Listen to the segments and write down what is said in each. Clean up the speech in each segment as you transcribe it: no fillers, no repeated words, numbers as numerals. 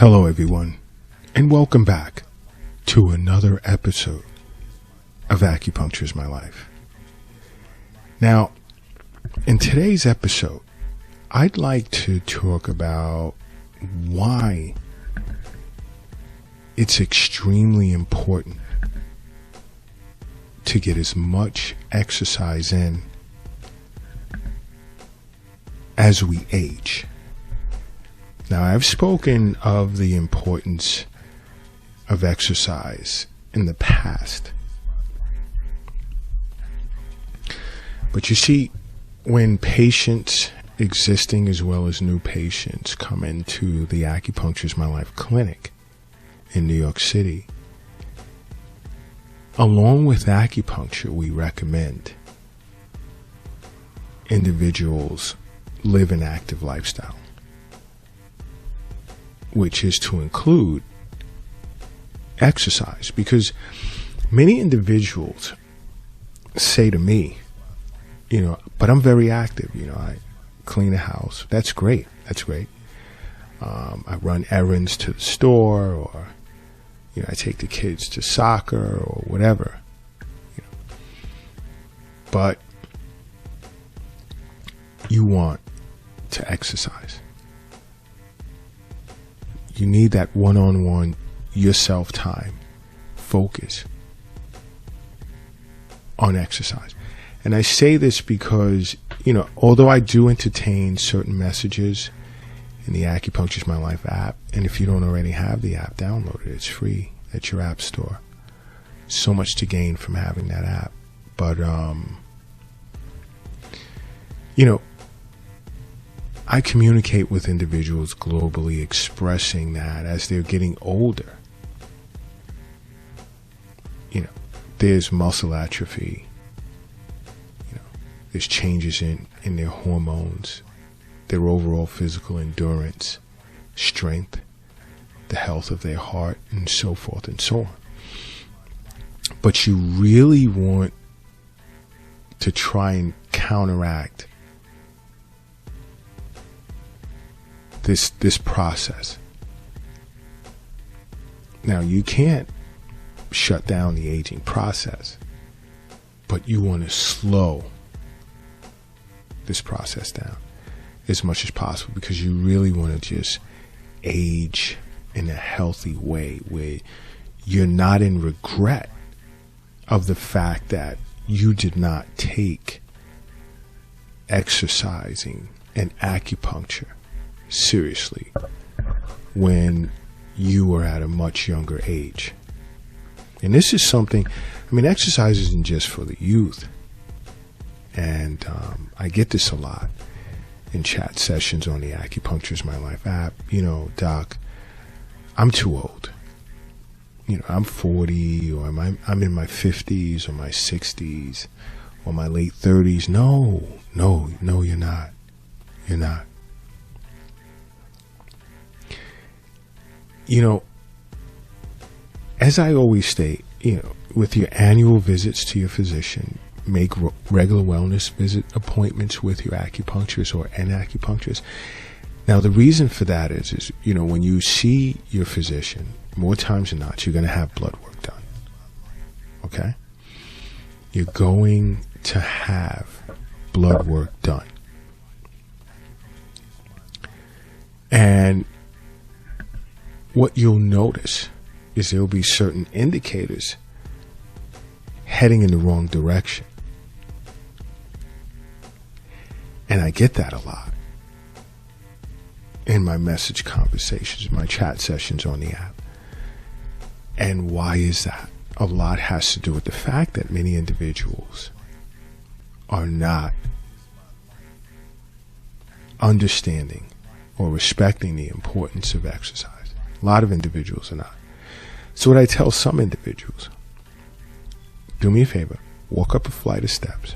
Hello everyone, and welcome back to another episode of Acupuncture is My Life. Now, in today's episode, I'd like to talk about why it's extremely important to get as much exercise in as we age. Now, I've spoken of the importance of exercise in the past. But you see, when patients, existing as well as new patients, come into the Acupuncture is My Life clinic in New York City, along with acupuncture, we recommend individuals live an active lifestyle, which is to include exercise, because many individuals say to me, but I'm very active, I clean the house. That's great. I run errands to the store, or, I take the kids to soccer or whatever, but you want to exercise. You need that one-on-one yourself time, focus on exercise. And I say this because, although I do entertain certain messages in the Acupuncture is My Life app, and if you don't already have the app, download it. It's free at your app store. So much to gain from having that app. But, I communicate with individuals globally expressing that as they're getting older, there's muscle atrophy, there's changes in their hormones, their overall physical endurance, strength, the health of their heart, and so forth and so on. But you really want to try and counteract this process. Now, you can't shut down the aging process, but you want to slow this process down as much as possible, because you really want to just age in a healthy way where you're not in regret of the fact that you did not take exercising and acupuncture seriously when you were at a much younger age. And this is something, exercise isn't just for the youth. And I get this a lot in chat sessions on the Acupuncture is My Life app. Doc, I'm too old. I'm 40, or I'm in my 50s or my 60s or my late 30s. No, you're not. You're not. As I always state, with your annual visits to your physician, make regular wellness visit appointments with your acupuncturist or an acupuncturist. Now, the reason for that is when you see your physician, more times than not, you're going to have blood work done. Okay? You're going to have blood work done. And what you'll notice is there'll be certain indicators heading in the wrong direction. And I get that a lot in my message conversations, my chat sessions on the app. And why is that? A lot has to do with the fact that many individuals are not understanding or respecting the importance of exercise. A lot of individuals are not. So what I tell some individuals, do me a favor, walk up a flight of steps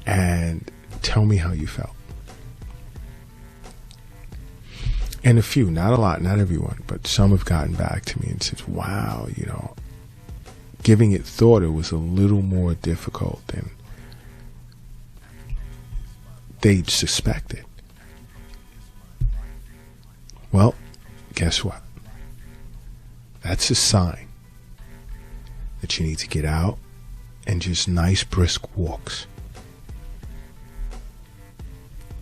and tell me how you felt. And a few, not a lot, not everyone, but some have gotten back to me and said, wow, giving it thought, it was a little more difficult than they'd suspected. Well, guess what? That's a sign that you need to get out and just nice brisk walks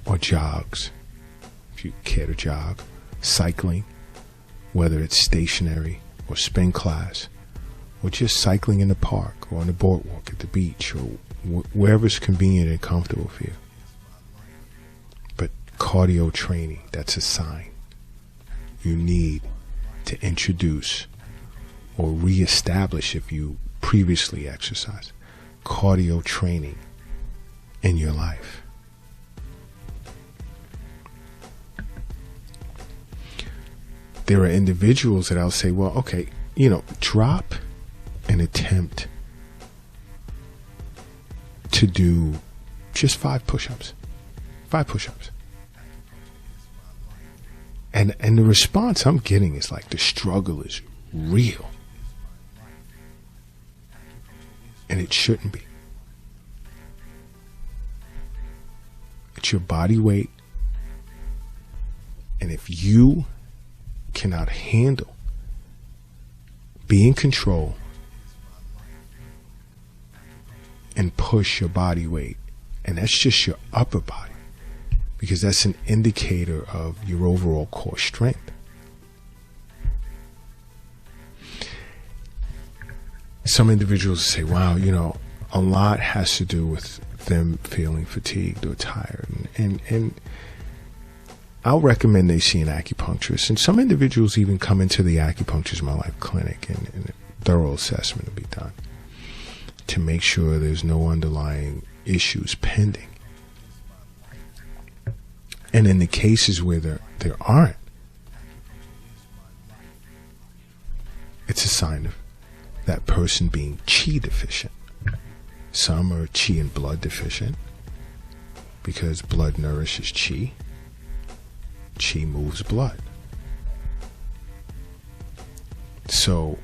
or jogs, if you care to jog, cycling, whether it's stationary or spin class, or just cycling in the park or on the boardwalk at the beach or wherever's convenient and comfortable for you. But cardio training, that's a sign you need to introduce or reestablish, if you previously exercised, cardio training in your life. There are individuals that I'll say, well, okay, drop an attempt to do just 5 push-ups. 5 push-ups. And the response I'm getting is like the struggle is real. And it shouldn't be. It's your body weight. And if you cannot handle, be in control, and push your body weight, and that's just your upper body, because that's an indicator of your overall core strength. Some individuals say, wow, a lot has to do with them feeling fatigued or tired. And I'll recommend they see an acupuncturist. And some individuals even come into the Acupunctures My Life clinic, and a thorough assessment will be done to make sure there's no underlying issues pending. And in the cases where there aren't, it's a sign of that person being chi deficient. Some are chi and blood deficient because blood nourishes chi. Chi moves blood. So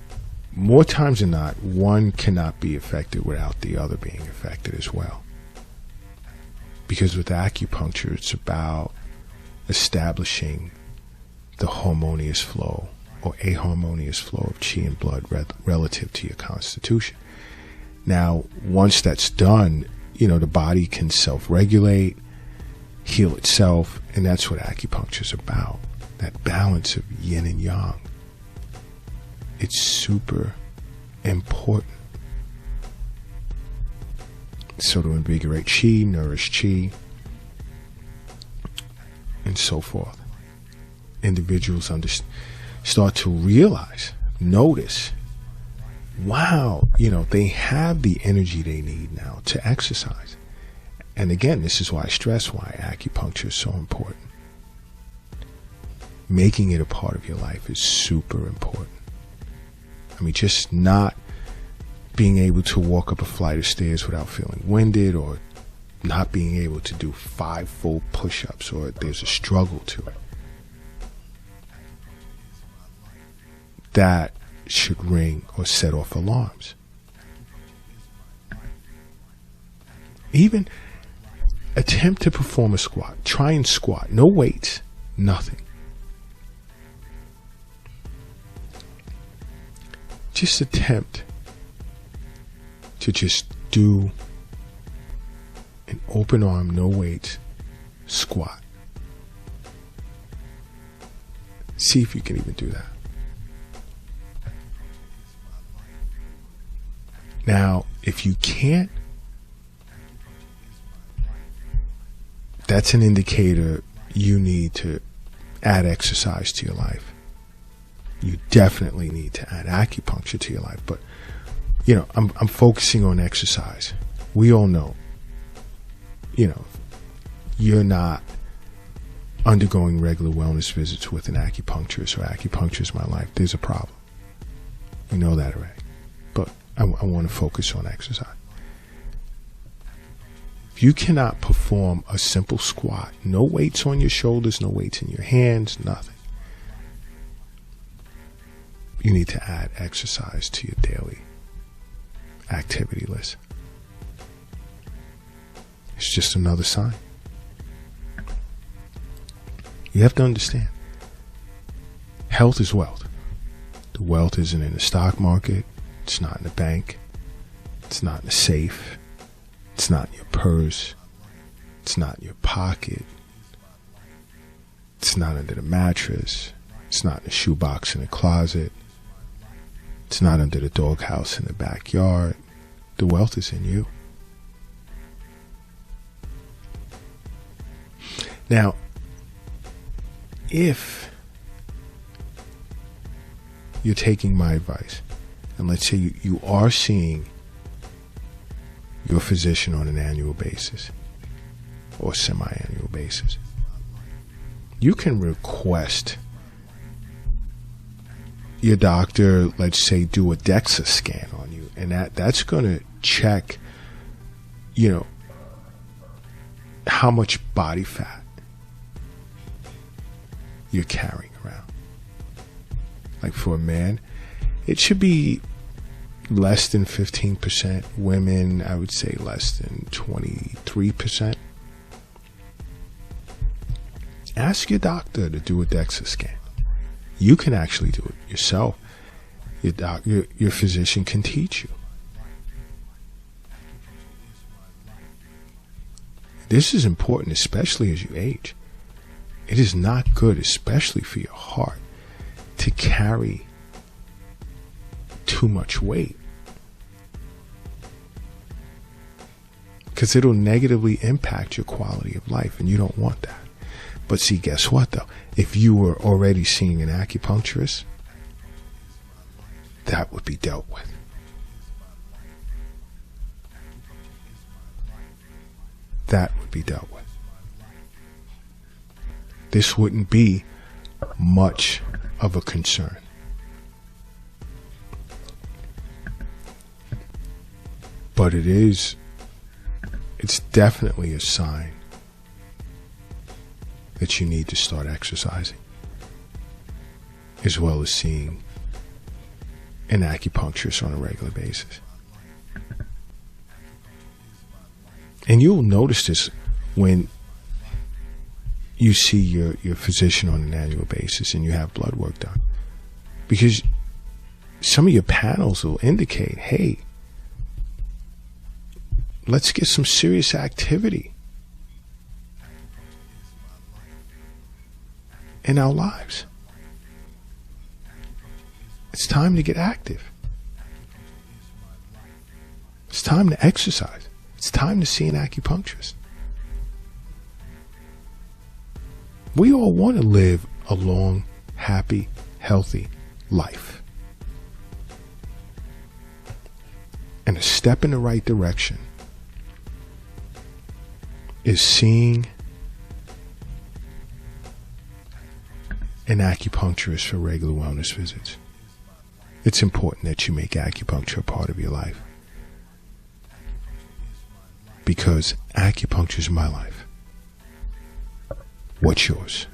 more times than not, one cannot be affected without the other being affected as well. Because with acupuncture, it's about establishing the harmonious flow or aharmonious flow of chi and blood relative to your constitution. Now, once that's done, the body can self-regulate, heal itself, and that's what acupuncture is about. That balance of yin and yang. It's super important. So to invigorate chi, nourish chi, and so forth. Individuals start to realize, notice, wow, they have the energy they need now to exercise. And again, this is why I stress why acupuncture is so important. Making it a part of your life is super important. I mean, just not being able to walk up a flight of stairs without feeling winded, or not being able to do 5 full push-ups, or there's a struggle to it. That should ring or set off alarms. Even attempt to perform a squat. Try and squat. No weights. Nothing. Just attempt to just do an open arm, no weights, squat. See if you can even do that. Now, if you can't, that's an indicator you need to add exercise to your life. You definitely need to add acupuncture to your life. But, I'm focusing on exercise. We all know, you're not undergoing regular wellness visits with an acupuncturist or Acupunctures My Life. There's a problem. We know that already. But I want to focus on exercise. If you cannot perform a simple squat, no weights on your shoulders, no weights in your hands, nothing, you need to add exercise to your daily activity list. It's just another sign. You have to understand, Health is wealth. The wealth isn't in the stock market. It's not in the bank. It's not in the safe. It's not in your purse. It's not in your pocket. It's not under the mattress. It's not in the shoebox in the closet. It's not under the doghouse in the backyard. The wealth is in you. Now, if you're taking my advice, and let's say you are seeing your physician on an annual basis or semi-annual basis, you can request your doctor, let's say, do a DEXA scan on you, and that's going to check, how much body fat you're carrying around. Like for a man, it should be less than 15%. Women, I would say less than 23%. Ask your doctor to do a DEXA scan. You can actually do it yourself. Your physician can teach you. This is important, especially as you age. It is not good, especially for your heart, to carry too much weight, because it'll negatively impact your quality of life, and you don't want that. But see, guess what though? If you were already seeing an acupuncturist, that would be dealt with. That would be dealt with. This wouldn't be much of a concern. But it's definitely a sign that you need to start exercising, as well as seeing an acupuncturist on a regular basis. And you'll notice this when you see your physician on an annual basis and you have blood work done, because some of your panels will indicate, hey, let's get some serious activity in our lives. It's time to get active. It's time to exercise. It's time to see an acupuncturist. We all want to live a long, happy, healthy life. And a step in the right direction is seeing an acupuncturist for regular wellness visits. It's important that you make acupuncture a part of your life, because acupuncture is my life. What's yours?